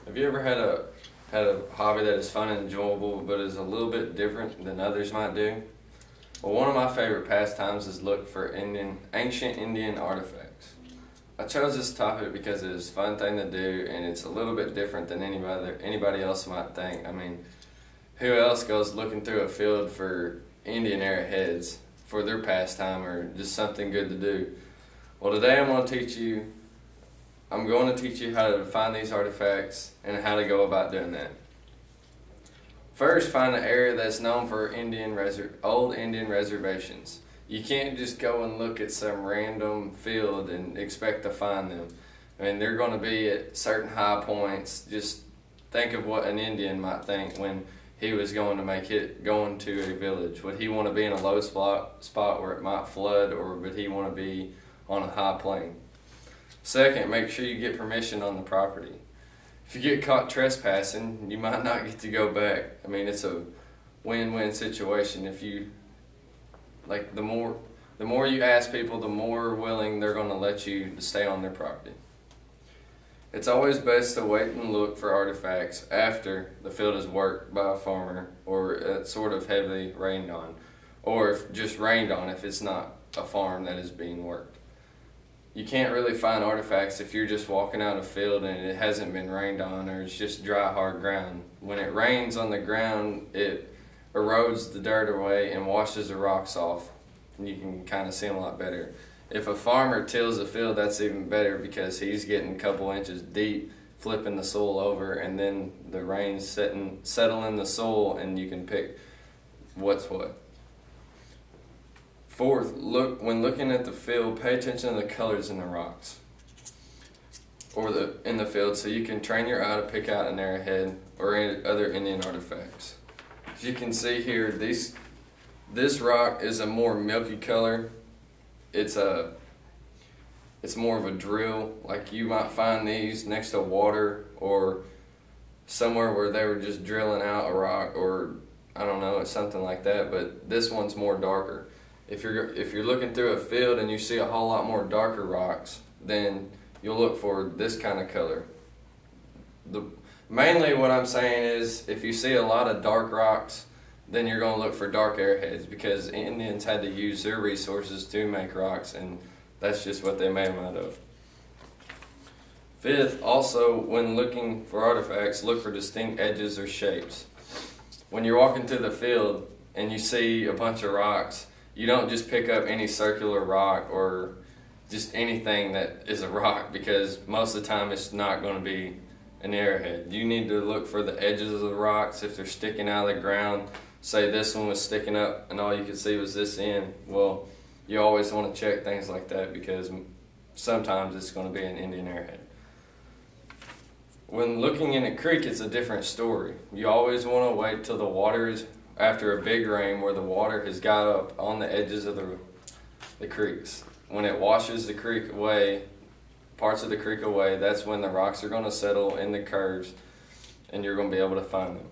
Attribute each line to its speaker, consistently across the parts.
Speaker 1: Have you ever had a hobby that is fun and enjoyable but is a little bit different than others might do? Well, one of my favorite pastimes is look for ancient Indian artifacts. I chose this topic because it is a fun thing to do and it's a little bit different than anybody else might think. I mean, who else goes looking through a field for Indian era heads for their pastime or just something good to do? Well, today I'm going to teach you how to find these artifacts and how to go about doing that. First, find an area that's known for old Indian reservations. You can't just go and look at some random field and expect to find them. I mean, they're going to be at certain high points. Just think of what an Indian might think when he was going to a village. Would he want to be in a low spot where it might flood, or would he want to be on a high plain? Second, make sure you get permission on the property. If you get caught trespassing, you might not get to go back. I mean, it's a win-win situation. The more you ask people, the more willing they're going to let you to stay on their property. It's always best to wait and look for artifacts after the field is worked by a farmer or it's sort of heavily rained on, or if just rained on if it's not a farm that is being worked. You can't really find artifacts if you're just walking out a field and it hasn't been rained on or it's just dry, hard ground. When it rains on the ground, it erodes the dirt away and washes the rocks off, and you can kind of see them a lot better. If a farmer tills a field, that's even better because he's getting a couple inches deep, flipping the soil over, and then the rain's settling the soil and you can pick what's what. Fourth, when looking at the field, pay attention to the colors in the rocks or in the field so you can train your eye to pick out an arrowhead or any other Indian artifacts. As you can see here, this rock is a more milky color. It's more of a drill. Like you might find these next to water or somewhere where they were just drilling out a rock, or I don't know, it's something like that, but this one's more darker. If you're looking through a field and you see a whole lot more darker rocks, then you'll look for this kind of color. Mainly what I'm saying is if you see a lot of dark rocks, then you're going to look for dark arrowheads because Indians had to use their resources to make rocks, and that's just what they made them out of. Fifth, also when looking for artifacts, look for distinct edges or shapes. When you're walking through the field and you see a bunch of rocks, you don't just pick up any circular rock or just anything that is a rock, because most of the time it's not going to be an arrowhead. You need to look for the edges of the rocks. If they're sticking out of the ground, say this one was sticking up and all you could see was this end, well, you always want to check things like that because sometimes it's going to be an Indian arrowhead. When looking in a creek, it's a different story. You always want to wait till the water is after a big rain where the water has got up on the edges of the creeks. When it washes the creek away, parts of the creek away, that's when the rocks are going to settle in the curves and you're going to be able to find them.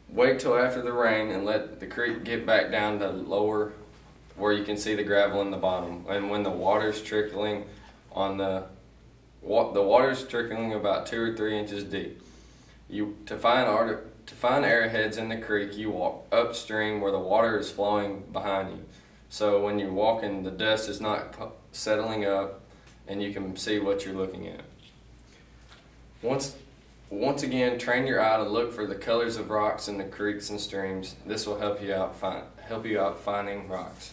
Speaker 1: Wait till after the rain and let the creek get back down to lower where you can see the gravel in the bottom. And when the water's trickling water's trickling about 2 or 3 inches deep. To find arrowheads in the creek, you walk upstream where the water is flowing behind you. So when you're walking, the dust is not settling up and you can see what you're looking at. Once again, train your eye to look for the colors of rocks in the creeks and streams. This will help you out finding rocks.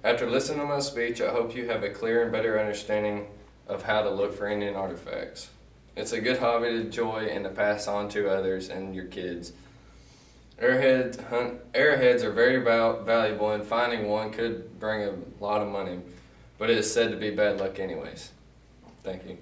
Speaker 1: After listening to my speech, I hope you have a clear and better understanding of how to look for Indian artifacts. It's a good hobby to enjoy and to pass on to others and your kids. Arrowheads are very valuable, and finding one could bring a lot of money, but it is said to be bad luck anyways. Thank you.